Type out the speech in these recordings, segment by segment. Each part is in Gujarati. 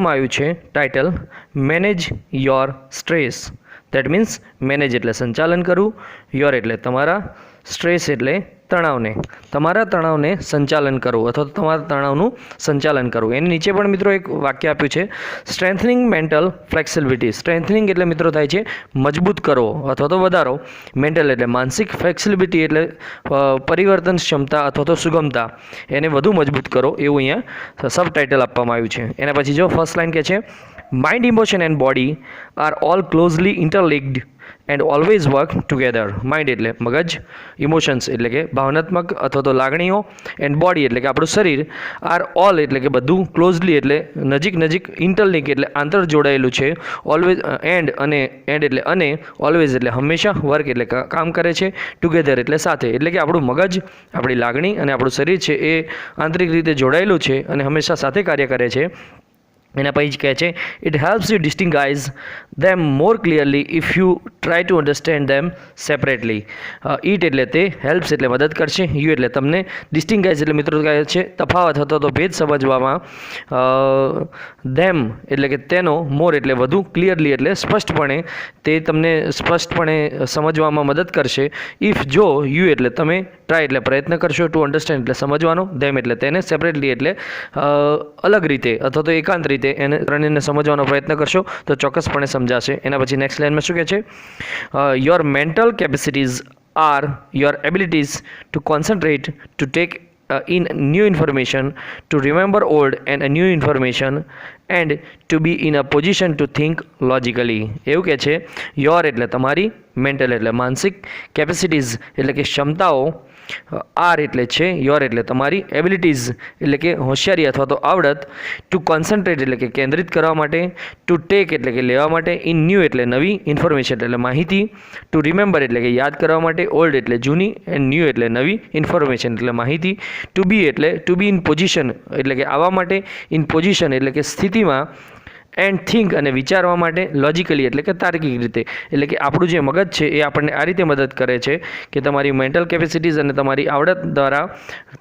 આવ્યું છે title manage your stress. That means manage એટલે સંચાલન કરવું, યોર એટલે તમારા, સ્ટ્રેસ એટલે તણાવને, તમારા તણાવને સંચાલન કરવું અથવા તો તમારા તણાવનું સંચાલન કરવું. એની નીચે પણ મિત્રો એક વાક્ય આપ્યું છે સ્ટ્રેન્થનિંગ મેન્ટલ ફ્લેક્સિબિલિટી. સ્ટ્રેન્થનિંગ એટલે મિત્રો થાય છે મજબૂત કરવો અથવા તો વધારો, મેન્ટલ એટલે માનસિક, ફ્લેક્સિબિલિટી એટલે પરિવર્તન ક્ષમતા અથવા તો સુગમતા, એને વધુ મજબૂત કરો એવું અહીંયા સબ ટાઇટલ આપવામાં આવ્યું છે. એના પછી જો ફર્સ્ટ લાઇન કહે છે mind, emotion and body are all closely interlinked and always work together. Mind એટલે મગજ, ઇમોશન્સ એટલે કે ભાવનાત્મક અથવા તો લાગણીઓ, એન્ડ બોડી એટલે કે આપણું શરીર, આર ઓલ એટલે કે બધું, ક્લોઝલી એટલે નજીક, ઇન્ટરલિંક એટલે આંતર જોડાયેલું છે, ઓલવેઝ એન્ડ એટલે અને, ઓલવેઝ એટલે હંમેશા, વર્ક એટલે કામ કરે છે, ટુગેધર એટલે સાથે. એટલે કે આપણું મગજ, આપણી લાગણી અને આપણું શરીર છે એ આંતરિક રીતે જોડાયેલું છે અને હંમેશા સાથે કાર્ય કરે છે. એના પછી કહે છે it helps you distinguish them more clearly if you try to understand them separately. It એટલે તે, હેલ્પ્સ એટલે મદદ કરશે, યુ એટલે તમને, ડિસ્ટિંગાઇઝ એટલે મિત્રો કહે છે તફાવત હતો તો ભેદ સમજવામાં, ધેમ એટલે કે તેનો, મોર એટલે વધુ, ક્લિયરલી એટલે સ્પષ્ટપણે, તે તમને સ્પષ્ટપણે સમજવામાં મદદ કરશે. ઇફ જો, યુ એટલે તમે, ટ્રાય એટલે પ્રયત્ન કરશો, ટુ અન્ડરસ્ટેન્ડ એટલે સમજવાનો, ધેમ એટલે તેને, સેપરેટલી એટલે અલગ રીતે અથવા તો એકાંત રીતે એને ત્રણેયને સમજવાનો પ્રયત્ન કરશો તો ચોક્કસપણે સમજાશે. એના પછી નેક્સ્ટ લાઇનમાં શું કહે છે your mental capacities are your abilities to concentrate, to take in new information, to remember old and new information, and to be in a position to think logically. એવું કહે છે યોર એટલે તમારી, મેન્ટલ એટલે માનસિક, કેપેસિટીઝ એટલે કે ક્ષમતાઓ, આર એટલે છે, યોર એટલે તમારી, એબિલિટીઝ એટલે કે હોશિયારી અથવા તો આવડત, ટુ કોન્સન્ટ્રેટ એટલે કે કેન્દ્રિત કરવા માટે, ટુ ટેક એટલે કે લેવા માટે, ઇન ન્યૂ એટલે નવી, ઇન્ફોર્મેશન એટલે માહિતી, ટુ રિમેમ્બર એટલે કે યાદ કરવા માટે, ઓલ્ડ એટલે જૂની, એન્ડ ન્યૂ એટલે નવી, ઇન્ફોર્મેશન એટલે માહિતી, ટુ બી એટલે ટુ બી ઇન પોઝિશન એટલે કે આવવા માટે, ઇન પોઝિશન એટલે કે સ્થિતિમાં, એન્ડ થિંક અને વિચારવા માટે, લોજિકલી એટલે કે તાર્કિક રીતે. એટલે કે આપણું જે મગજ છે એ આપણને આ રીતે મદદ કરે છે કે તમારી મેન્ટલ કેપેસિટીઝ અને તમારી આવડત દ્વારા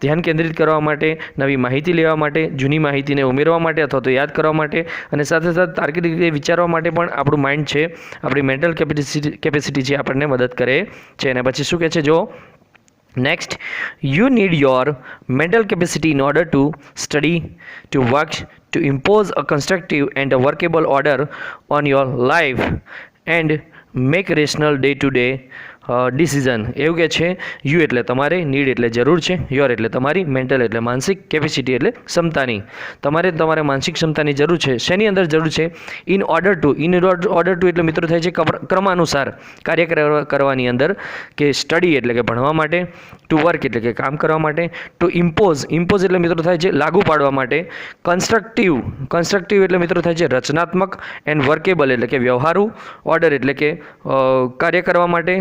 ધ્યાન કેન્દ્રિત કરવા માટે, નવી માહિતી લેવા માટે, જૂની માહિતીને ઉમેરવા માટે અથવા તો યાદ કરવા માટે, અને સાથે સાથે તાર્કિક રીતે વિચારવા માટે પણ આપણું માઇન્ડ છે, આપણી મેન્ટલ કેપેસિટી છે આપણને મદદ કરે છે. અને પછી શું કહે છે જો next, you need your mental capacity in order to study, to work, to impose a constructive and a workable order on your life and make rational day-to-day decision. એવું કે છે યુ એટલે તમારે, નીડ એટલે જરૂર છે, યોર એટલે તમારી, મેન્ટલ એટલે માનસિક, કેપેસિટી એટલે ક્ષમતાની. તમારે માનસિક ક્ષમતાની જરૂર છે. શેની અંદર જરૂર છે? ઇન ઓર્ડર ટુ એટલે મિત્રો થાય છે ક્રમાનુસાર કાર્ય કરવાની અંદર, કે સ્ટડી એટલે કે ભણવા માટે, ટુ વર્ક એટલે કે કામ કરવા માટે, ટુ ઇમ્પોઝ એટલે મિત્રો થાય છે લાગુ પાડવા માટે, કન્સ્ટ્રક્ટિવ એટલે મિત્રો થાય છે રચનાત્મક, એન્ડ વર્કેબલ એટલે કે વ્યવહારુ, ઓર્ડર એટલે કે કાર્ય કરવા માટે,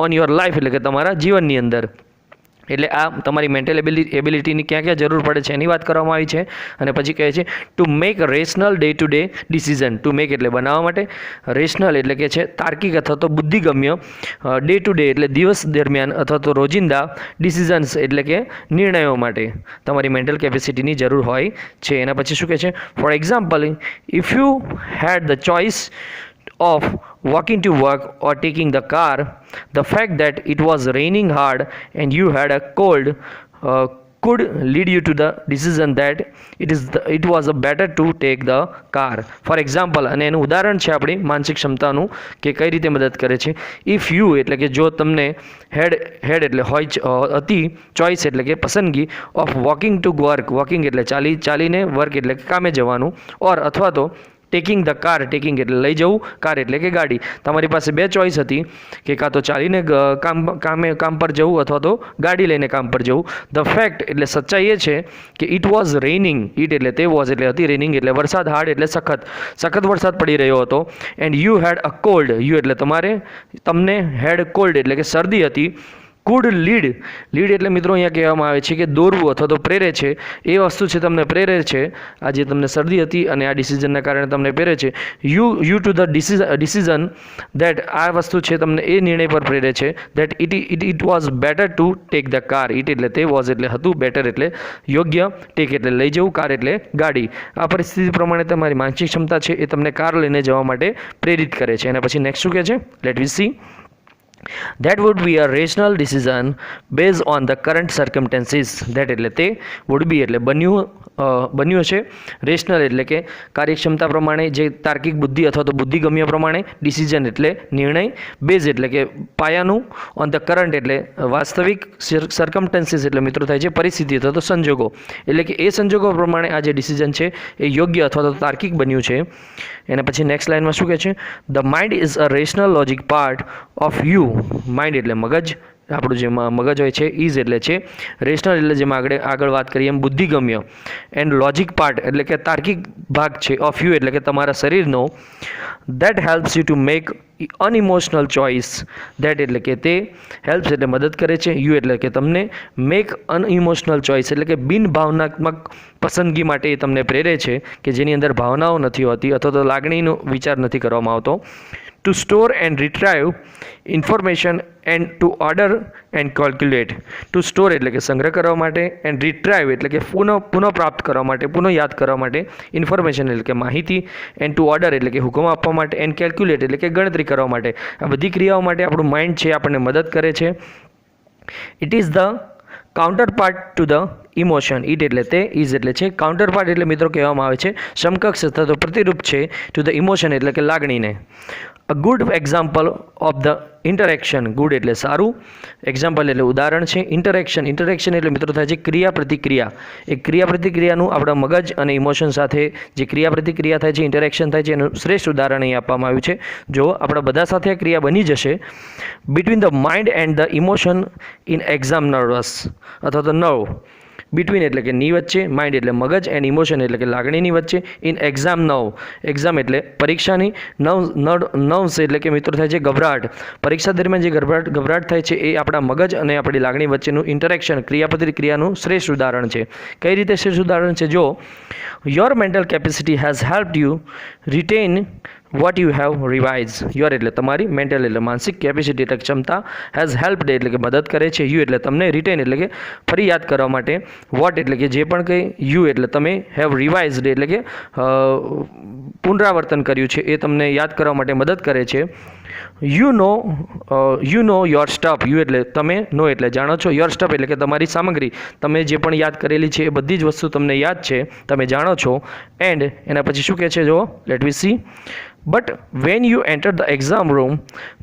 ઓન યોર લાઈફ એટલે કે તમારા જીવનની અંદર. એટલે આ તમારી મેન્ટલ એબિલિટીની ક્યાં જરૂર પડે છે એની વાત કરવામાં આવી છે. અને પછી કહે છે to make rational day to day decision. To make એટલે બનાવવા માટે, રેશનલ એટલે કે છે તાર્કિક અથવા તો બુદ્ધિગમ્ય, ડે ટુ ડે એટલે દિવસ દરમિયાન અથવા તો રોજિંદા, ડિસિઝન્સ એટલે કે નિર્ણયો માટે તમારી મેન્ટલ કેપેસિટીની જરૂર હોય છે. એના પછી શું કહે છે for example, if you had the choice of walking to work or taking the car, the fact that it was raining hard and you had a cold could lead you to the decision that it was better to take the car. For example, અને એનું ઉદાહરણ છે આપણી માનસિક ક્ષમતાનું કે કઈ રીતે મદદ કરે છે. ઇફ યુ એટલે કે જો તમને હેડ એટલે હોય હતી, ચોઇસ એટલે કે પસંદગી, ઓફ વોકિંગ ટુ વોકિંગ એટલે ચાલીને, વર્ક એટલે કે કામે જવાનું, ઓર અથવા તો ટેકિંગ ધ કાર, ટેકિંગ એટલે લઈ જવું, કાર એટલે કે ગાડી. તમારી પાસે બે ચોઇસ હતી કે કાં તો ચાલીને કામ પર જવું અથવા તો ગાડી લઈને કામ પર જવું. ધ ફેક્ટ એટલે સચ્ચાઈ એ છે કે ઇટ વોઝ રેઇનિંગ, ઇટ એટલે તે, વોઝ એટલે હતી, રેઇનિંગ એટલે વરસાદ, હાર્ડ એટલે સખત વરસાદ પડી રહ્યો હતો, and you had a cold, you એટલે તમને હેડ કોલ્ડ એટલે કે શરદી હતી, કુડ લીડ એટલે મિત્રો અહીંયા કહેવામાં આવે છે કે દોરવું અથવા તો પ્રેરે છે, એ વસ્તુ છે તમને પ્રેરે છે. આ જે તમને શરદી હતી અને આ ડિસિઝનના કારણે તમને પ્રેરે છે. You to the decision that આ વસ્તુ છે તમને એ નિર્ણય પર પ્રેરે છે that it was better to take the car. It એટલે તે, વોઝ એટલે હતું, બેટર એટલે યોગ્ય, ટેક એટલે લઈ જવું, કાર એટલે ગાડી. આ પરિસ્થિતિ પ્રમાણે તમારી માનસિક ક્ષમતા છે એ તમને કાર લઈને જવા માટે પ્રેરિત કરે છે. અને પછી નેક્સ્ટ શું કહે છે? Let we see. That would be a rational decision based on the current circumstances. That એટલે તે, would be એટલે બન્યું છે, રેશનલ એટલે કે કાર્યક્ષમતા પ્રમાણે, જે તાર્કિક બુદ્ધિ અથવા તો બુદ્ધિગમ્ય પ્રમાણે, ડિસિઝન એટલે નિર્ણય, બેઝ એટલે કે પાયાનું, ઓન ધ કરંટ એટલે વાસ્તવિક, સર્કમસ્ટન્સીસ એટલે મિત્રો થાય છે પરિસ્થિતિ અથવા તો સંજોગો, એટલે કે એ સંજોગો પ્રમાણે આ જે ડિસિઝન છે એ યોગ્ય અથવા તો તાર્કિક બન્યું છે. એના પછી નેક્સ્ટ લાઇનમાં શું કહે છે? The mind is a rational logic part of you. Mind એટલે મગજ, આપણું જે મગજ હોય છે, ઇઝ એટલે છે, રેશનલ એટલે જેમાં આગળ વાત કરીએ એમ બુદ્ધિગમ્ય, એન્ડ લોજિક પાર્ટ એટલે કે તાર્કિક ભાગ છે, ઓફ યુ એટલે કે તમારા શરીરનો, that helps you to make unemotional choice. That એટલે કે તે, હેલ્પ્સ એટલે મદદ કરે છે, યુ એટલે કે તમને, મેક અનઇમોશનલ ચોઇસ એટલે કે બિન ભાવનાત્મક પસંદગી માટે એ તમને પ્રેરે છે કે જેની અંદર ભાવનાઓ નથી હોતી અથવા તો લાગણીનો વિચાર નથી કરવામાં આવતો. To store and retrieve information and to order and calculate. To store એટલે કે સંગ્રહ કરવા માટે, એન્ડ રિટ્રાઈવ એટલે કે પુનઃ પ્રાપ્ત કરવા માટે, પુનઃ યાદ કરવા માટે, ઇન્ફોર્મેશન એટલે કે માહિતી, એન્ડ ટુ ઓર્ડર એટલે કે હુકમ આપવા માટે, એન્ડ કેલ્ક્યુલેટ એટલે કે ગણતરી કરવા માટે. આ બધી ક્રિયાઓ માટે આપણું માઇન્ડ છે આપણને મદદ કરે છે. It is the counter part to the emotion. It એટલે તે, ઇઝ એટલે છે, કાઉન્ટર પાર્ટ એટલે મિત્રો કહેવામાં આવે છે સમકક્ષ અથવા તો પ્રતિરૂપ છે ટુ ધ ઇમોશન એટલે કે લાગણીને. A good example of the interaction. Good એટલે સારું, એક્ઝામ્પલ એટલે ઉદાહરણ છે, ઇન્ટરેક્શન એટલે મિત્રો થાય છે ક્રિયા પ્રતિક્રિયા. એ ક્રિયા પ્રતિક્રિયાનું આપણા મગજ અને ઇમોશન સાથે જે ક્રિયા પ્રતિક્રિયા થાય છે, ઇન્ટરેક્શન થાય છે, એનું શ્રેષ્ઠ ઉદાહરણ અહીં આપવામાં આવ્યું છે. જો આપણા બધા સાથે આ ક્રિયા બની જશે, between the mind and the emotion in exam nervous અથવા તો નર્વ. બિટવીન એટલે કે ની વચ્ચે, માઇન્ડ એટલે મગજ, એન્ડ ઇમોશન એટલે કે લાગણીની વચ્ચે, ઇન એક્ઝામ નવ, એક્ઝામ એટલે પરીક્ષાની, નર્વ્સ એટલે કે મિત્રો થાય છે ગભરાટ. પરીક્ષા દરમિયાન જે ગભરાટ થાય છે એ આપણા મગજ અને આપણી લાગણી વચ્ચેનું ઇન્ટરેક્શન, ક્રિયાનું શ્રેષ્ઠ ઉદાહરણ છે. કઈ રીતે શ્રેષ્ઠ ઉદાહરણ છે? જો your mental capacity has હેલ્પ્ડ you written what you have revise. Your એટલે તમારી, મેન્ટલ એટલે માનસિક, કેપેસિટી એટલે ક્ષમતા, હેઝ હેલ્પ્ડ એટલે કે મદદ કરે છે, યુ એટલે તમને, રિટેન એટલે કે ફરી યાદ કરવા માટે, વોટ એટલે કે જે પણ કંઈ, યુ એટલે તમે, હેવ રિવાઇઝડ એટલે કે પુનરાવર્તન કર્યું છે એ તમને યાદ કરવા માટે મદદ કરે છે. You know your stuff. You એટલે તમે, નો એટલે જાણો છો, યોર સ્ટફ એટલે કે તમારી સામગ્રી, તમે જે પણ યાદ કરેલી છે એ બધી જ વસ્તુ તમને યાદ છે, તમે જાણો છો. એન્ડ એના પછી શું કહે છે? જો let we see. But when you enter the exam room,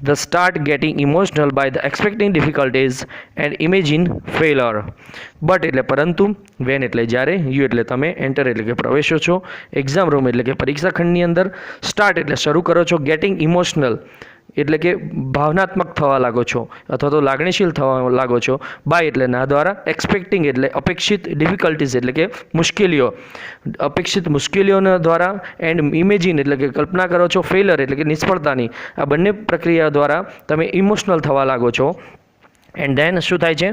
the start getting emotional by the expecting difficulties and imagine failure. But એટલે પરંતુ, when એટલે જ્યારે, you એટલે તમે, enter એટલે કે પ્રવેશો છો, એક્ઝામ રૂમ એટલે કે પરીક્ષા ખંડની અંદર, start એટલે શરૂ કરો છો, getting emotional એટલે કે ભાવનાત્મક થવા લાગો છો અથવા તો લાગણીશીલ થવા લાગો છો, બાય એટલે ના દ્વારા, એક્સપેક્ટિંગ એટલે અપેક્ષિત, ડિફિકલ્ટીઝ એટલે કે મુશ્કેલીઓ, અપેક્ષિત મુશ્કેલીઓના દ્વારા, એન્ડ ઇમેજિન એટલે કે કલ્પના કરો છો, ફેલર એટલે કે નિષ્ફળતાની. આ બંને પ્રક્રિયા દ્વારા તમે ઇમોશનલ થવા લાગો છો. એન્ડ ધેન શું થાય છે?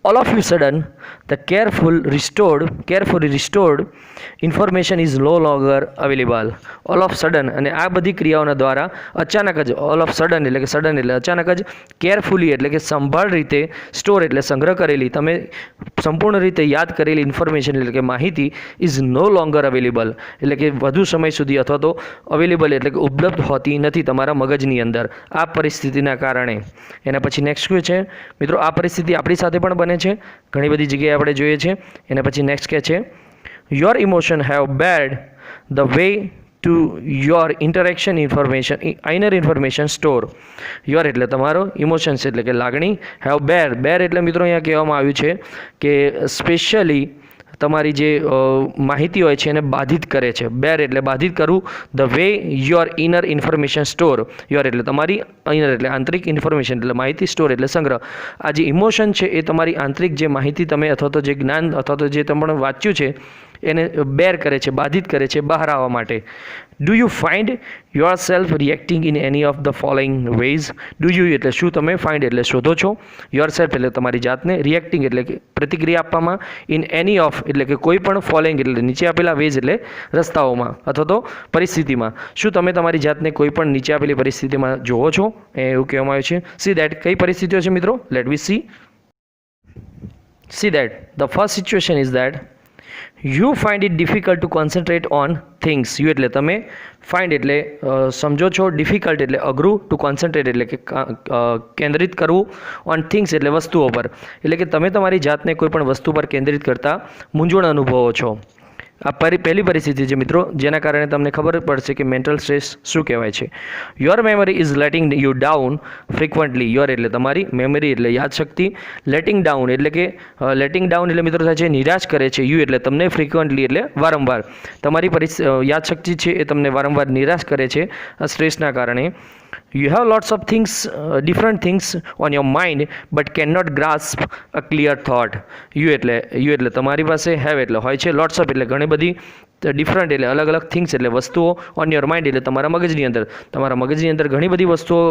all of a sudden the carefully restored information is no longer available. all of a sudden અને આ બધી ક્રિયાઓના દ્વારા અચાનક જ, all of a sudden એટલે કે સડન એટલે અચાનક જ, કેરફુલી એટલે કે સંભાળ રીતે, સ્ટોર એટલે સંગ્રહ કરેલી, તમે સંપૂર્ણ રીતે યાદ કરેલી ઇન્ફોર્મેશન એટલે કે માહિતી ઇઝ નો લોંગર અવેલેબલ એટલે કે વધુ સમય સુધી અથવા તો અવેલેબલ એટલે કે ઉપલબ્ધ હોતી નથી તમારા મગજની અંદર આ પરિસ્થિતિના કારણે. એના પછી નેક્સ્ટ શું છે મિત્રો? આ પરિસ્થિતિ આપણી સાથે પણ બને છે, ઘણી બધી જગ્યાએ આપણે જોઈએ છે. એના પછી નેક્સ્ટ કહે છે your emotion have bad the way to your interaction inner information store. Your એટલે તમારો, ઇમોશન્સ એટલે કે લાગણી, હેવ બેર એટલે મિત્રો અહીંયા કહેવામાં આવ્યું છે કે સ્પેશિયલી તમારી જે માહિતી હોય છે એને બાધિત કરે છે. બેર એટલે બાધિત કરવું. The way your inner information store. Your એટલે તમારી, ઇનર એટલે આંતરિક, ઇન્ફોર્મેશન એટલે માહિતી, સ્ટોર એટલે સંગ્રહ. આ જે ઇમોશન છે એ તમારી આંતરિક જે માહિતી તમે અથવા તો જે જ્ઞાન અથવા તો જે તમે વાંચ્યું છે એને બેર કરે છે, બાધિત કરે છે બહાર આવવા માટે. Do you find yourself reacting in any of the following ways? Do you એટલે શું તમે, ફાઇન્ડ એટલે શોધો છો, યોર સેલ્ફ એટલે તમારી જાતને, રિએક્ટિંગ એટલે કે પ્રતિક્રિયા આપવામાં, ઇન એની ઓફ એટલે કે કોઈ પણ ફોલોઈંગ એટલે નીચે આપેલા વેઝ એટલે રસ્તાઓમાં અથવા તો પરિસ્થિતિમાં, શું તમે તમારી જાતને કોઈ પણ નીચે આપેલી પરિસ્થિતિમાં જોવો છો, એવું કહેવામાં આવ્યું છે. સી દેટ, કઈ પરિસ્થિતિઓ છે મિત્રો? Let we see that the first situation is that you find it difficult to concentrate on things. You એટલે તમે, find એટલે સમજો છો, difficult એટલે અઘરું, to concentrate એટલે કે કેન્દ્રિત કરવું, on things એટલે વસ્તુઓ પર, એટલે કે તમે તમારી જાતને કોઈ પણ વસ્તુ પર કેન્દ્રિત કરતા મૂંઝવણ અનુભવો છો. આ પહેલી પરિસ્થિતિ છે મિત્રો, જેના કારણે તમને ખબર પડશે કે મેન્ટલ સ્ટ્રેસ શું કહેવાય છે. Your memory is letting you down frequently. Your એટલે તમારી, મેમરી એટલે યાદશક્તિ, લેટિંગ ડાઉન એટલે કે લેટિંગ ડાઉન એટલે મિત્રો થાય છે નિરાશ કરે છે, યુ એટલે તમને, ફ્રિકવન્ટલી એટલે વારંવાર, તમારી યાદશક્તિ છે એ તમને વારંવાર નિરાશ કરે છે આ સ્ટ્રેસના કારણે. You have lots of things, different things on your mind but cannot grasp a clear thought. You એટલે તમારી પાસે, have એટલે હોય છે, lots of એટલે ઘણી બધી, ડિફરન્ટ એટલે અલગ અલગ, થિંગ્સ એટલે વસ્તુઓ, ઓન યોર માઇન્ડ એટલે તમારા મગજની અંદર, તમારા મગજની અંદર ઘણી બધી વસ્તુઓ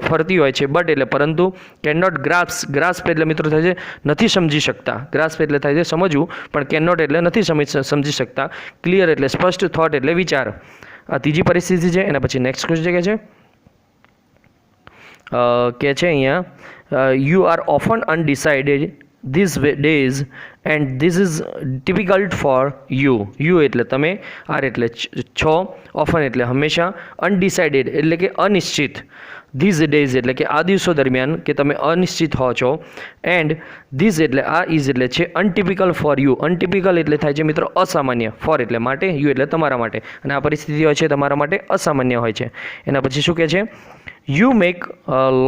ફરતી હોય છે, બટ એટલે પરંતુ, કેન નોટ ગ્રાસ્પ એટલે મિત્રો થાય છે નથી સમજી શકતા, ગ્રાસ્પ એટલે થાય છે સમજવું, પણ કેન નોટ એટલે નથી સમજી શકતા, ક્લિયર એટલે સ્પષ્ટ, થોટ એટલે વિચાર. આ ત્રીજી પરિસ્થિતિ છે. એના પછી નેક્સ્ટ ક્વેશ્ચન કે છે અહીંયા, you are often undecided these days and this is difficult for you. You એટલે તમે, આર એટલે છો, ઓફન એટલે હંમેશા, અનડિસાઇડેડ એટલે કે અનિશ્ચિત, ધીઝ ડેઝ એટલે કે આ દિવસો દરમિયાન કે તમે અનિશ્ચિત હો છો, એન્ડ ધીઝ એટલે આ, ઇઝ એટલે છે, અનટિપિકલ ફોર યુ. અનટિપિકલ એટલે થાય છે મિત્રો અસામાન્ય, ફોર એટલે માટે, યુ એટલે તમારા માટે, અને આ પરિસ્થિતિ હોય છે તમારા માટે અસામાન્ય હોય છે. એના પછી શું કહે છે? You make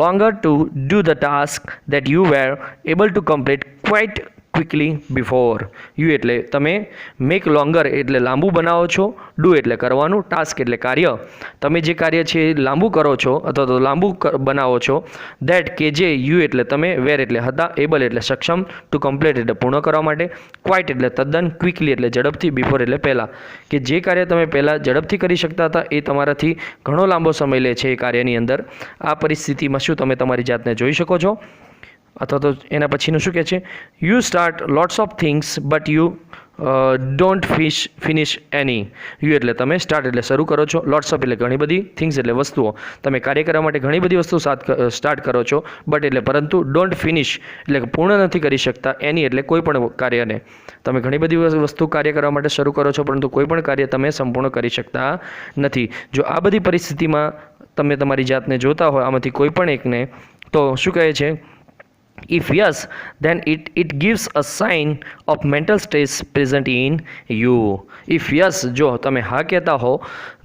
longer to do the task that you were able to complete quite quickly before. You એટલે તમે, મેક લોંગર એટલે લાંબુ બનાવો છો, ડુ એટલે કરવાનું, ટાસ્ક એટલે કાર્ય, તમે જે કાર્ય છે એ લાંબુ કરો છો અથવા તો લાંબુ બનાવો છો, દેટ કે જે, યુ એટલે તમે, વેર એટલે હતા, એબલ એટલે સક્ષમ, ટુ કમ્પ્લીટ એટલે પૂર્ણ કરવા માટે, ક્વાઇટ એટલે તદ્દન, ક્વિકલી એટલે ઝડપથી, બિફોર એટલે પહેલાં, કે જે કાર્ય તમે પહેલાં ઝડપથી કરી શકતા હતા એ તમારાથી ઘણો લાંબો સમય લે છે એ કાર્યની અંદર. આ પરિસ્થિતિમાં શું તમે તમારી જાતને જોઈ શકો છો? અથવા તો એના પછીનું શું કહે છે? You start lots of things but you don't finish any. You એટલે તમે, સ્ટાર્ટ એટલે શરૂ કરો છો, લોટ્સ ઓફ એટલે ઘણી બધી, થિંગ્સ એટલે વસ્તુઓ, તમે કાર્ય કરવા માટે ઘણી બધી વસ્તુ સ્ટાર્ટ કરો છો, બટ એટલે પરંતુ, ડોન્ટ ફિનિશ એટલે પૂર્ણ નથી કરી શકતા, એની એટલે કોઈ પણ કાર્યને, તમે ઘણી બધી વસ્તુ કાર્ય કરવા માટે શરૂ કરો છો પરંતુ કોઈ પણ કાર્ય તમે સંપૂર્ણ કરી શકતા નથી. જો આ બધી પરિસ્થિતિમાં તમે તમારી જાતને જોતા હોય આમાંથી કોઈ પણ એકને, તો શું કહે છે? If yes, then it gives a sign of mental stress present in you. If yes, જો તમે હા કહેતા હો,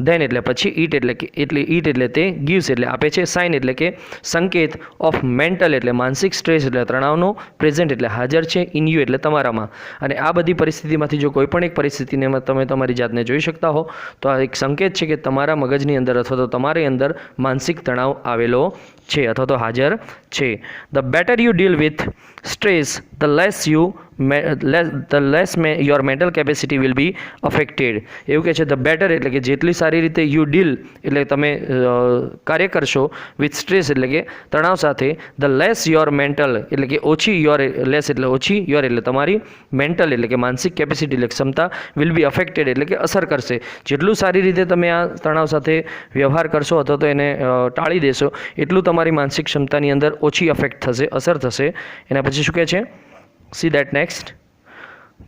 then એટલે પછી it એટલે તે, gives એટલે આપે છે, sign એટલે કે સંકેત, of mental એટલે માનસિક, સ્ટ્રેસ એટલે તણાવનો, present એટલે હાજર છે, in you એટલે તમારામાં. અને આ બધી પરિસ્થિતિમાંથી જો કોઈ પણ એક પરિસ્થિતિને તમે તમારી જાતને જોઈ શકતા હો તો આ એક સંકેત છે કે તમારા મગજની અંદર અથવા તો તમારી અંદર માનસિક તણાવ આવેલો છે અથવા તો હાજર છે. The better you deal with stress, the less your mental capacity will be affected. એવું કહે છે ધ બેટર એટલે કે જેટલી સારી રીતે યુ ડીલ એટલે તમે કાર્ય કરશો, વિથ સ્ટ્રેસ એટલે કે તણાવ સાથે, ધ લેસ યોર મેન્ટલ એટલે કે ઓછી, યોર લેસ એટલે ઓછી, યોર એટલે તમારી, મેન્ટલ એટલે કે માનસિક, કેપેસિટી એટલે ક્ષમતા, વિલ બી અફેક્ટેડ એટલે કે અસર કરશે. જેટલું સારી રીતે તમે આ તણાવ સાથે વ્યવહાર કરશો અથવા તો એને ટાળી દેશો એટલું તમારી માનસિક ક્ષમતાની અંદર ઓછી અફેક્ટ થશે, અસર થશે. એના પછી શું કહે છે? See that next.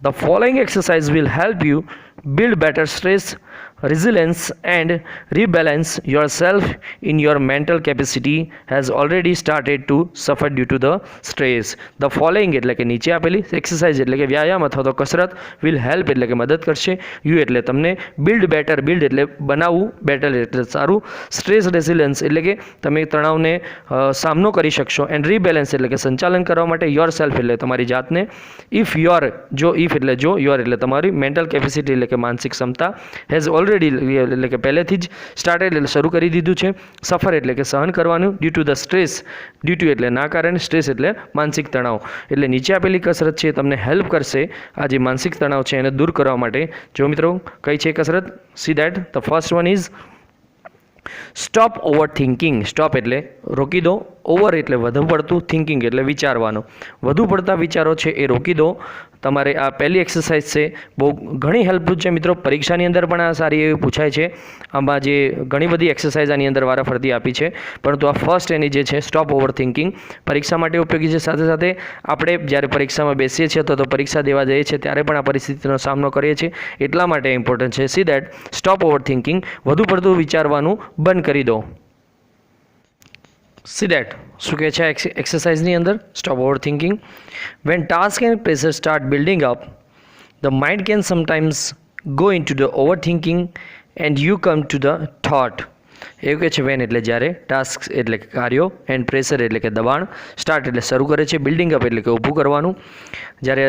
The following exercise will help you build better stress resilience and rebalance yourself in your mental capacity has already started to suffer due to the stress. The following એટલે કે નીચે આપેલી એક્સરસાઇઝ એટલે કે વ્યાયામ અથવા તો કસરત, will help એટલે કે મદદ કરશે, you એટલે તમને, build better, build એટલે બનાવવું, better એટલે સારું, stress resilience એટલે કે તમે તણાવને સામનો કરી શકશો, and rebalance એટલે કે સંચાલન કરવા માટે, yourself એટલે તમારી જાતને, if your, જો if એટલે જો, your એટલે તમારી, mental capacity એટલે એટલે કે માનસિક ક્ષમતા હેઝ ઓલરેડી એટલે કે પહેલેથી જ સ્ટાર્ટેડ એટલે શરૂ કરી દીધું છે. સફર એટલે કે સહન કરવાનું. Due to the stress, due to એટલે ના કારણે, સ્ટ્રેસ એટલે માનસિક તણાવ. એટલે નીચે આપેલી કસરત છે તમને હેલ્પ કરશે આ જે માનસિક તણાવ છે એને દૂર કરવા માટે. જો મિત્રો કઈ છે કસરત? See that the first one is stop over thinking. Stop એટલે રોકી દો, ઓવર એટલે વધુ પડતું, થિંકિંગ એટલે વિચારવાનું. વધુ પડતા વિચારો છે એ રોકી દો. તમારે આ પહેલી એક્સરસાઇઝ છે, બહુ ઘણી હેલ્પફુલ છે મિત્રો. પરીક્ષાની અંદર પણ આ સારી એવી પૂછાય છે. આમાં જે ઘણી બધી એક્સરસાઇઝ આની અંદર વારાફરતી આપી છે, પરંતુ આ ફર્સ્ટ એની જે છે સ્ટોપ ઓવર થિંકિંગ પરીક્ષા માટે ઉપયોગી છે. સાથે સાથે આપણે જ્યારે પરીક્ષામાં બેસીએ છીએ તો પરીક્ષા દેવા જઈએ છીએ ત્યારે પણ આ પરિસ્થિતિનો સામનો કરીએ છીએ, એટલા માટે ઇમ્પોર્ટન્ટ છે. See that stop over thinking, વધુ પડતું વિચારવાનું બંધ કરી દો. સી દેટ શું કહે છે એક્સરસાઇઝની અંદર? Stop overthinking. When task and pressure start building up, the mind can sometimes go into the overthinking and you come to the thought. એવું કહે છે વેન એટલે જ્યારે, ટાસ્ક એટલે કે કાર્યો, એન્ડ પ્રેશર એટલે કે દબાણ, સ્ટાર્ટ એટલે શરૂ કરે છે, બિલ્ડિંગ અપ એટલે કે ઊભું કરવાનું. જ્યારે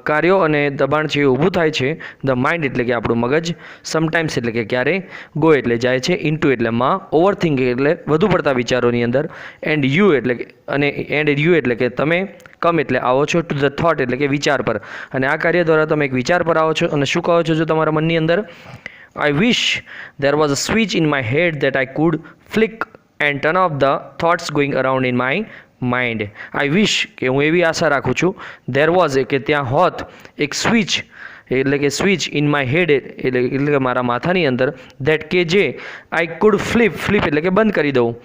કાર્યો અને દબાણ છે એ ઊભું થાય છે, ધ માઇન્ડ એટલે કે આપણું મગજ, સમટાઇમ્સ એટલે કે ક્યારેય, ગો એટલે જાય છે, ઇન્ટુ એટલે માં, ઓવર થિંકિંગ એટલે વધુ પડતા વિચારોની અંદર, એન્ડ યુ એટલે અને એન્ડ યુ એટલે કે તમે, કમ એટલે આવો છો, ટુ ધ થોટ એટલે કે વિચાર પર. અને આ કાર્ય દ્વારા તમે એક વિચાર પર આવો છો અને શું કહો છો જો તમારા મનની અંદર? I wish there was a switch in my head that I could flick and turn off the thoughts going around in my mind. I wish કે હું એવી આશા રાખું છું, there was કે ત્યાં હોત એક સ્વિચ એટલે કે સ્વિચ ઇન માય હેડ એટલે કે મારા માથાની અંદર, ધેટ કે જે આઈ કુડ ફ્લિપ એટલે કે બંધ કરી દઉં,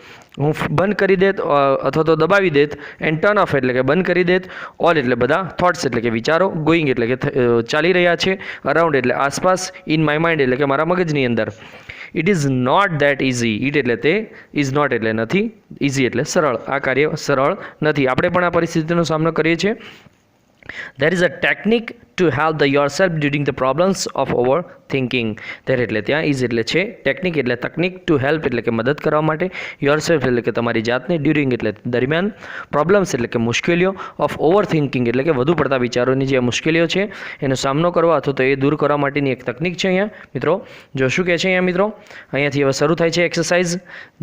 હું બંધ કરી દેત અથવા તો દબાવી દેત, એન્ડ ટર્ન ઓફ એટલે કે બંધ કરી દેત, ઓલ એટલે બધા, થોટ્સ એટલે કે વિચારો, ગોઈંગ એટલે કે ચાલી રહ્યા છે, અરાઉન્ડ એટલે આસપાસ, ઇન માય માઇન્ડ એટલે કે મારા મગજની અંદર. It is not that easy. It એટલે તે, ઇઝ નોટ એટલે નથી, ઇઝી એટલે સરળ. આ કાર્ય સરળ નથી. આપણે પણ આ પરિસ્થિતિનો સામનો કરીએ છીએ. There is a technique to help the yourself during the problems of overthinking. There એટલે ત્યાં, is એટલે છે, ટેકનિક એટલે તકનિક, ટુ હેલ્પ એટલે કે મદદ કરવા માટે, યોરસેલ્ફ એટલે કે તમારી જાતને, ડ્યુરિંગ એટલે દરમિયાન, પ્રોબ્લેમ્સ એટલે કે મુશ્કેલીઓ, ઓફ ઓવરથિંકિંગ એટલે કે વધુ પડતા વિચારોની જે મુશ્કેલીઓ છે એનો સામનો કરવા અથવા તો એ દૂર કરવા માટેની એક તકનિક છે અહીંયા મિત્રો. જો શું કહે છે અહીંયા મિત્રો? અહીંયાથી હવે શરૂ થાય છે એક્સરસાઇઝ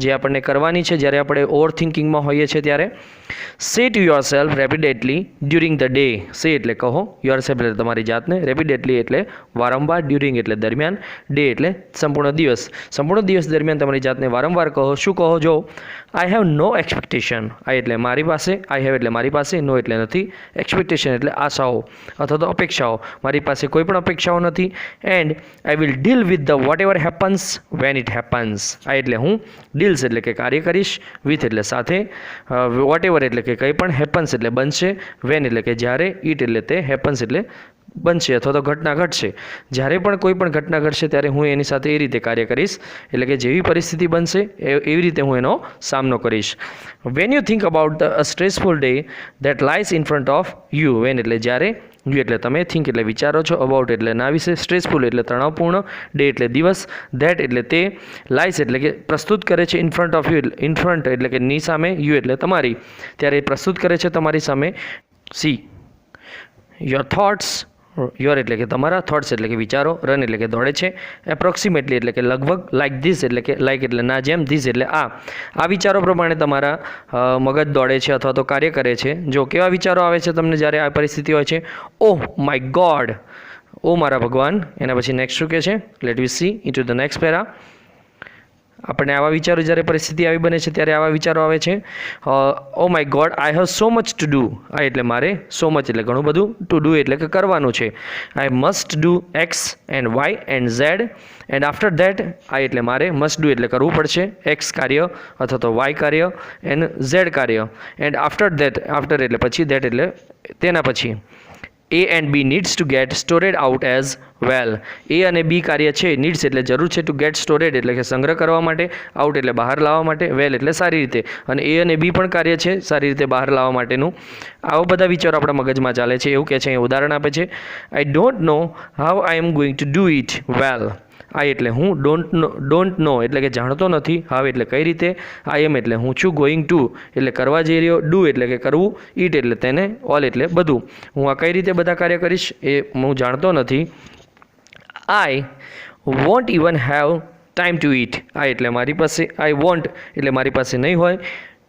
જે આપણને કરવાની છે જ્યારે આપણે ઓવરથિંકિંગમાં હોઈએ છીએ ત્યારે. Say to yourself repeatedly during the day. Say એટલે કહો, યોરસેલ્ફ એટલે તમારી જાતને, રેપિડેટલી એટલે વારંવાર, ડ્યુરિંગ એટલે દરમિયાન, ડે એટલે સંપૂર્ણ દિવસ. સંપૂર્ણ દિવસ દરમિયાન તમારી જાતને વારંવાર કહો. શું કહો? જો આઈ હેવ નો એક્સપેક્ટેશન. આઈ એટલે મારી પાસે, આઈ હેવ એટલે મારી પાસે, નો એટલે નથી, એક્સપેક્ટેશન એટલે આશાઓ અથવા તો અપેક્ષાઓ, મારી પાસે કોઈ પણ અપેક્ષાઓ નથી, and I will deal with the what ever happens when it happens. આ એટલે હું, ડીલ્સ એટલે કે કાર્ય કરીશ, વિથ એટલે સાથે, વોટ એવર એટલે કે કંઈ પણ, હેપન્સ એટલે બનશે, વેન એટલે કે જ્યારે, ઇટ એટલે તે, હેપન્સ એટલે બનશે અથવા તો ઘટના ઘટશે. જ્યારે પણ કોઈ પણ ઘટના ઘટશે ત્યારે હું એની સાથે એ રીતે કાર્ય કરીશ, એટલે કે જેવી પરિસ્થિતિ બનશે એવી રીતે હું એનો સામનો કરીશ. When you think about the stressful day that lies in front of you. When એટલે જ્યારે, યુ એટલે તમે, થિંક એટલે વિચારો છો, અબાઉટ એટલે ના વિશે, સ્ટ્રેસફુલ એટલે તણાવપૂર્ણ, ડે એટલે દિવસ, ધેટ એટલે તે, લાઇઝ એટલે કે પ્રસ્તુત કરે છે, in front of you, in front એટલે કે ની સામે, યુ એટલે તમારી, ત્યારે પ્રસ્તુત કરે છે તમારી સામે. સી યોર થોટ્સ, યોર એટલે કે તમારા, થોટ્સ એટલે કે વિચારો, રન એટલે કે દોડે છે, એપ્રોક્સિમેટલી એટલે કે લગભગ, લાઇક ધીસ એટલે કે લાઇક એટલે ના જેમ, ધીસ એટલે આ વિચારો પ્રમાણે તમારા મગજ દોડે છે અથવા તો કાર્ય કરે છે. જો કેવા વિચારો આવે છે તમને જ્યારે આ પરિસ્થિતિ હોય છે? ઓહ માય ગોડ, ઓ મારા ભગવાન. એના પછી નેક્સ્ટ શું કહે છે? Let we see into the next para. આપણને આવા વિચારો જ્યારે પરિસ્થિતિ આવી બને છે ત્યારે આવા વિચારો આવે છે. Oh my God, I have so much to do. આ એટલે મારે, સો મચ એટલે ઘણું બધું, ટુ ડુ એટલે કે કરવાનું છે. I must do X and Y and Z, and after that, I એટલે મારે, મસ્ટ ડુ એટલે કરવું પડશે, એક્સ કાર્ય અથવા તો વાય કાર્ય, એન્ડ ઝેડ કાર્ય, એન્ડ આફ્ટર ધેટ, આફ્ટર એટલે પછી, ધેટ એટલે તેના પછી, A and B needs to get stored out as well. A અને B કાર્ય છે, નીડ્સ એટલે જરૂર છે, ટુ ગેટ સ્ટોરેડ એટલે કે સંગ્રહ કરવા માટે, આઉટ એટલે બહાર લાવવા માટે, વેલ એટલે સારી રીતે, અને A અને B પણ કાર્ય છે સારી રીતે બહાર લાવવા માટેનું. આવા બધા વિચારો આપણા મગજમાં ચાલે છે. એવું કહે છે, અહીં ઉદાહરણ આપે છે, I don't know how I am going to do it well. I એટલે હું, ડોન્ટ નો એટલે કે જાણતો નથી, હાવ એટલે કઈ રીતે, આઈ એમ એટલે હું છું, ગોઈંગ ટુ એટલે કરવા જઈ રહ્યો, ડુ એટલે કે કરવું, ઇટ એટલે તેને, ઓલ એટલે બધું. હું આ કઈ રીતે બધા કાર્ય કરીશ એ હું જાણતો નથી. I want even have time to it. આ એટલે મારી પાસે, આઈ વોન્ટ એટલે મારી પાસે નહીં હોય,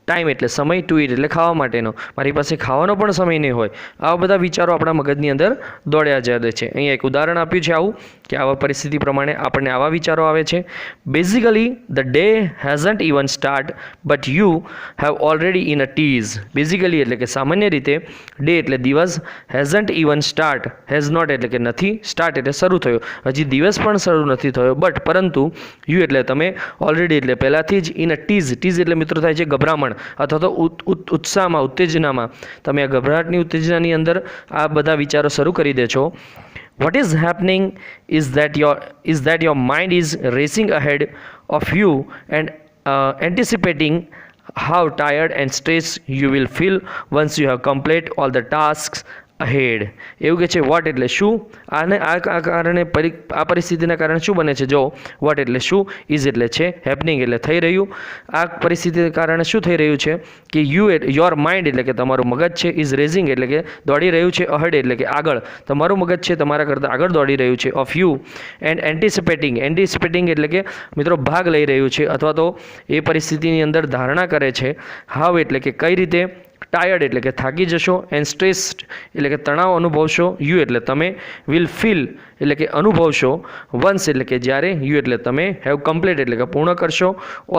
ટાઈમ એટલે સમય, ટુ ઇટ એટલે ખાવા માટેનો, મારી પાસે ખાવાનો પણ સમય નહીં હોય. આવા બધા વિચારો આપણા મગજની અંદર દોડ્યા જાય છે. અહીંયા એક ઉદાહરણ આપ્યું છે આવું કે આવા પરિસ્થિતિ પ્રમાણે આપણને આવા વિચારો આવે છે. Basically the day hasn't even start but you have already in a tizz. Basically એટલે કે સામાન્ય રીતે ડે એટલે દિવસ, hasn't even start, has not એટલે કે નથી, સ્ટાર્ટ એટલે શરૂ થયો, હજી દિવસ પણ શરૂ નથી થયો, બટ પરંતુ યુ એટલે તમે, ઓલરેડી એટલે પહેલાંથી જ, ઇન અ ટીઝ, ટીઝ એટલે મિત્રો થાય છે ગભરામણ અથવા તો ઉત્સાહમાં, ઉત્તેજનામાં, તમે આ ગભરાટની ઉત્તેજનાની અંદર આ બધા વિચારો શરૂ કરી દે છો. What is happening is that your mind is racing ahead of you and anticipating how tired and stressed you will feel once you have completed all the tasks ahead. એવું કે છે વોટ એટલે શું, આને આ કારણે આ પરિસ્થિતિના કારણે શું બને છે, જો વોટ એટલે શું, ઇઝ એટલે છે, હેપનિંગ એટલે થઈ રહ્યું, આ પરિસ્થિતિના કારણે શું થઈ રહ્યું છે કે યોર માઇન્ડ એટલે કે તમારું મગજ છે, ઇઝ રેઝિંગ એટલે કે દોડી રહ્યું છે, અહેડ એટલે કે આગળ, તમારું મગજ છે તમારા કરતાં આગળ દોડી રહ્યું છે, ઓફ યુ, એન્ડ એન્ટિસિપેટિંગ એટલે કે મિત્રો ભાગ લઈ રહ્યું છે અથવા તો એ પરિસ્થિતિની અંદર ધારણા કરે છે. હાવ એટલે કે કઈ રીતે, ટાયર્ડ એટલે કે થાકી જશો, એન્ડ સ્ટ્રેસ્ડ એટલે કે તણાવ અનુભવશો, યુ એટલે તમે, વિલ ફીલ એટલે કે અનુભવશો, વન્સ એટલે કે જ્યારે, યુ એટલે તમે, હેવ કમ્પ્લીટ એટલે કે પૂર્ણ કરશો,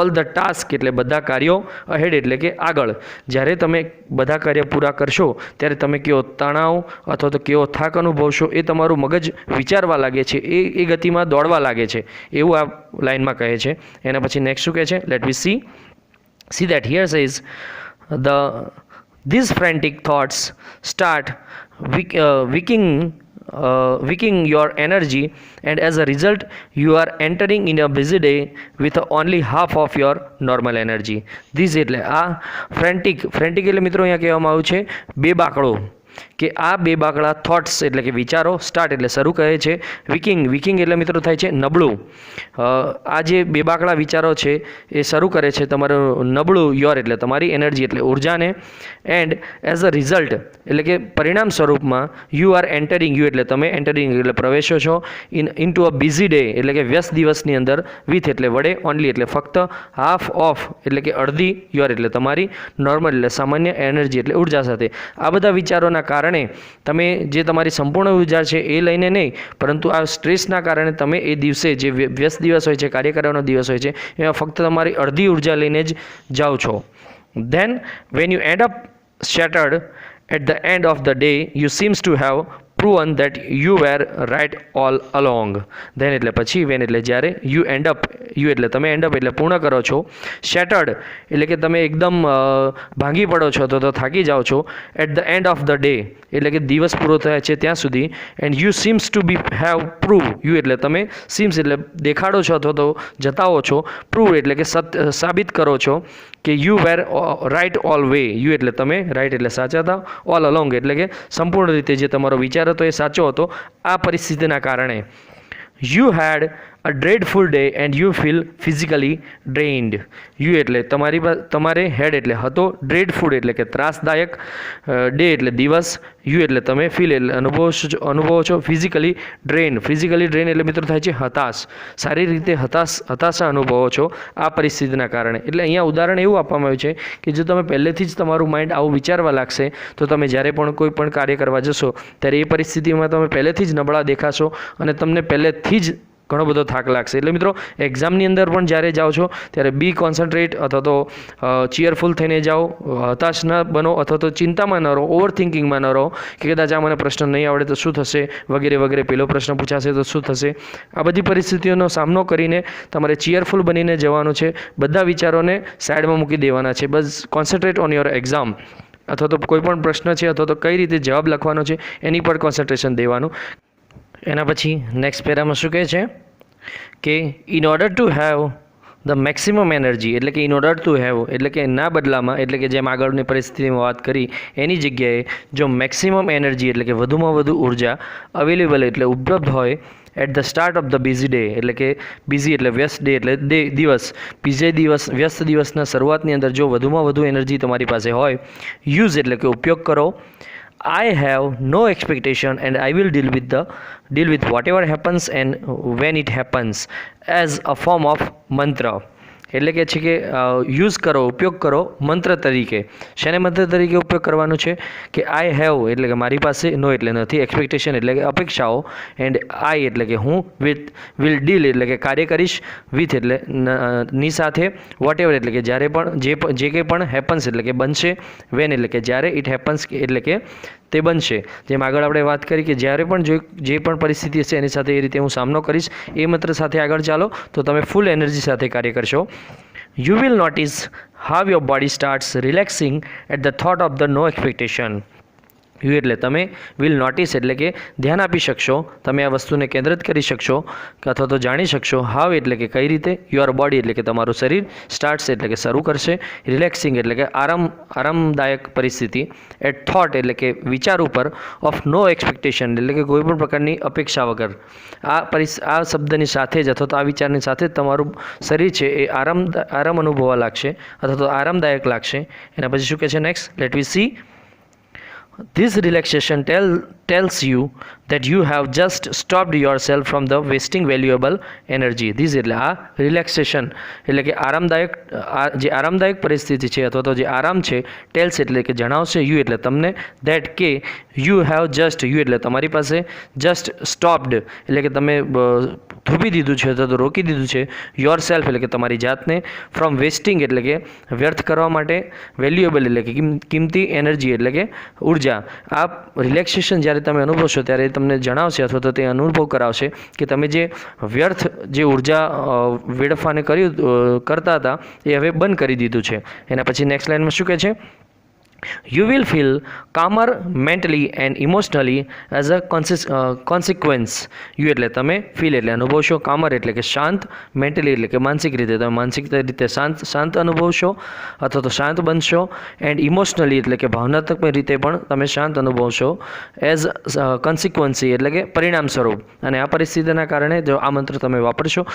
ઓલ ધ ટાસ્ક એટલે બધા કાર્યો, અહેડ એટલે કે આગળ, જ્યારે તમે બધા કાર્ય પૂરા કરશો ત્યારે તમે કેવો તણાવ અથવા તો કેવો થાક અનુભવશો એ તમારું મગજ વિચારવા લાગે છે, એ ગતિમાં દોડવા લાગે છે, એવું આ લાઇનમાં કહે છે. એના પછી નેક્સ્ટ શું કહે છે, let we see that here says these frantic thoughts start weakening your energy, and as a result you are entering in a busy day with only half of your normal energy. This એટલે આ frantic એટલે મિત્રો અહીંયા કહેવામાં આવ્યું છે બેબાકળો, કે આ બેબાકળા થોટ્સ એટલે કે વિચારો, સ્ટાર્ટ એટલે શરૂ કહે છે, વિકિંગ એટલે મિત્રો થાય છે નબળું, આ જે બેબાકળા વિચારો છે એ શરૂ કરે છે તમારું નબળું, યોર એટલે તમારી, એનર્જી એટલે ઉર્જાને, એન્ડ એઝ અ રિઝલ્ટ એટલે કે પરિણામ સ્વરૂપમાં યુ આર એન્ટરિંગ, યુ એટલે તમે, એન્ટરિંગ એટલે પ્રવેશો છો, in to a busy day એટલે કે વ્યસ્ત દિવસની અંદર, વિથ એટલે વડે, ઓનલી એટલે ફક્ત, હાફ ઓફ એટલે કે અડધી, યોર એટલે તમારી, નોર્મલ એટલે સામાન્ય, એનર્જી એટલે ઉર્જા સાથે. આ બધા વિચારોના કારણે તમે જે તમારી સંપૂર્ણ ઉર્જા છે એ લઈને નહીં, પરંતુ આ સ્ટ્રેસના કારણે તમે એ દિવસે જે વ્યસ્ત દિવસ હોય છે, કાર્ય કરવાનો દિવસ હોય છે, એમાં ફક્ત તમારી અડધી ઉર્જા લઈને જ જાઓ છો. Then when you end up shattered at the end of the day you seems to have proven that you were right all along. Then એટલે પછી when એટલે જ્યારે, you end up, you એટલે તમે, end up એટલે પૂર્ણ કરો છો, shattered એટલે કે તમે એકદમ ભાંગી પડો છો તો થાકી જાઓ છો, at the end of the day એટલે કે દિવસ પૂરો થાય છે ત્યાં સુધી, and you seems to be have proved, you એટલે તમે, seems એટલે દેખાડો છો અથવા તો જતાવો છો, prove એટલે કે સાબિત કરો છો કે you were right all way, you એટલે તમે, right એટલે સાચા હતા, all along એટલે કે સંપૂર્ણ રીતે જે તમારો વિચાર હતો એ સાચો હતો. આ પરિસ્થિતિના કારણે you had a dreadful day and you feel physically drained. You એટલે તમારે, હેડ એટલે હતો, dreadful એટલે કે ત્રાસદાયક, ડે એટલે દિવસ, યુ એટલે તમે, ફીલ એટલે અનુભવો છો, ફિઝિકલી ડ્રેન એટલે મિત્રો થાય છે હતાશ, સારી રીતે હતાશા અનુભવો છો આ પરિસ્થિતિના કારણે. એટલે અહીંયા ઉદાહરણ એવું આપવામાં આવ્યું છે કે જો તમે પહેલેથી જ તમારું માઇન્ડ આવું વિચારવા લાગશે તો તમે જ્યારે પણ કોઈ પણ કાર્ય કરવા જશો ત્યારે એ પરિસ્થિતિમાં તમે પહેલેથી જ નબળા દેખાશો અને તમને પહેલેથી જ ઘણો બધો થાક લાગશે. એટલે મિત્રો એક્ઝામની અંદર પણ જ્યારે જાઓ છો ત્યારે બી કોન્સન્ટ્રેટ અથવા તો ચીયરફુલ થઈને જાઓ, હતાશ ન બનો અથવા તો ચિંતામાં ન રહો, ઓવર થિંકિંગમાં ન રહો કે કદાચ આ મને પ્રશ્ન નહીં આવડે તો શું થશે વગેરે, પેલો પ્રશ્ન પૂછાશે તો શું થશે. આ બધી પરિસ્થિતિઓનો સામનો કરીને તમારે ચીયરફુલ બનીને જવાનું છે, બધા વિચારોને સાઈડમાં મૂકી દેવાના છે, બસ કોન્સન્ટ્રેટ ઓન યોર એક્ઝામ અથવા તો કોઈ પણ પ્રશ્ન છે અથવા તો કઈ રીતે જવાબ લખવાનો છે એની પર કોન્સન્ટ્રેશન દેવાનું. એના પછી નેક્સ્ટ પેરામાં શું કહે છે કે in order to have the maximum energy એટલે કે ઇન ઓર્ડર ટુ હેવ એટલે કે ના બદલામાં એટલે કે જેમ આગળની પરિસ્થિતિમાં વાત કરી એની જગ્યાએ જો મેક્સિમમ એનર્જી એટલે કે વધુમાં વધુ ઉર્જા અવેલેબલ એટલે ઉપલબ્ધ હોય at the start of the busy day એટલે કે બિઝી એટલે વ્યસ્ત ડે એટલે દિવસ, વ્યસ્ત દિવસના શરૂઆતની અંદર જો વધુમાં વધુ એનર્જી તમારી પાસે હોય, યુઝ એટલે કે ઉપયોગ કરો, I have no expectation and I will deal with whatever happens and when it happens as a form of mantra. એટલે કે છે કે યુઝ કરો, ઉપયોગ કરો મંત્ર તરીકે. શેને મંત્ર તરીકે ઉપયોગ કરવાનો છે કે આઈ હેવ એટલે કે મારી પાસે, નો એટલે નથી, એક્સપેક્ટેશન એટલે કે અપેક્ષાઓ, એન્ડ આઈ એટલે કે હું, વિલ ડીલ એટલે કે કાર્ય કરીશ, વિથ એટલે ની સાથે, વોટ એવર એટલે કે જ્યારે પણ જે કંઈ પણ હેપન્સ એટલે કે બનશે, વેન એટલે કે જ્યારે, ઇટ હેપન્સ એટલે કે તે બનશે. જેમ આગળ આપણે વાત કરી કે જ્યારે પણ જે પણ પરિસ્થિતિ હશે એની સાથે એ રીતે હું સામનો કરીશ, એ મંત્ર સાથે આગળ ચાલો તો તમે ફૂલ એનર્જી સાથે કાર્ય કરશો. You will notice how your body starts relaxing at the thought of the no expectation. You એટલે તમે, વિલ નોટિસ એટલે કે ધ્યાન આપી શકશો, તમે આ વસ્તુને કેન્દ્રિત કરી શકશો અથવા તો જાણી શકશો. હાવ એટલે કે કઈ રીતે, યોર બોડી એટલે કે તમારું શરીર, સ્ટાર્ટ્સ એટલે કે શરૂ કરશે, રિલેક્સિંગ એટલે કે આરામદાયક પરિસ્થિતિ, એટ થોટ એટલે કે વિચાર ઉપર, ઓફ નો એક્સપેક્ટેશન એટલે કે કોઈ પણ પ્રકારની અપેક્ષા વગર. આ શબ્દની સાથે જ અથવા તો આ વિચારની સાથે જ તમારું શરીર છે એ આરામ અનુભવવા લાગશે અથવા તો આરામદાયક લાગશે. એના પછી શું કહે છે next, let we see. This relaxation tells you that you have just stopped yourself from the wasting valuable energy. This એટલે આ રિલેક્સેશન એટલે કે આરામદાયક પરિસ્થિતિ છે અથવા તો જે આરામ છે, ટેલ્સ એટલે કે જણાવશે, યુ એટલે તમને, ધેટ કે યુ હેવ જસ્ટ, યુ એટલે તમારી પાસે, જસ્ટ સ્ટોપ્ડ એટલે કે તમે થોભી દીધું છે અથવા તો રોકી દીધું છે, યોર સેલ્ફ એટલે કે તમારી જાતને, ફ્રોમ વેસ્ટિંગ એટલે કે વ્યર્થ કરવા માટે, વેલ્યુએબલ એટલે કે કિંમતી, એનર્જી એટલે કે ઉર્જા. આ રિલેક્સેશન જ્યારે તમે અનુભવશો ત્યારે તમને જણાવશે અથવા તો તે અનુભવ કરાવશે કે તમે જે વ્યર્થ જે ઉર્જા વેડફવાને કરતા હતા એ હવે બંધ કરી દીધું છે. એના પછી નેક્સ્ટ લાઇનમાં શું કહે છે, You will feel calmer mentally and emotionally as a consequence. You એટલે તમે, ફીલ એટલે અનુભવશો, કામર એટલે કે શાંત, મેન્ટલી એટલે કે માનસિક રીતે તમે માનસિક રીતે શાંત અનુભવશો અથવા તો શાંત બનશો, એન્ડ ઇમોશનલી એટલે કે ભાવનાત્મક રીતે પણ તમે શાંત અનુભવશો, એઝ કન્સિક્વન્સી એટલે કે પરિણામ સ્વરૂપ. અને આ પરિસ્થિતિના કારણે જો આ મંત્ર તમે વાપરશો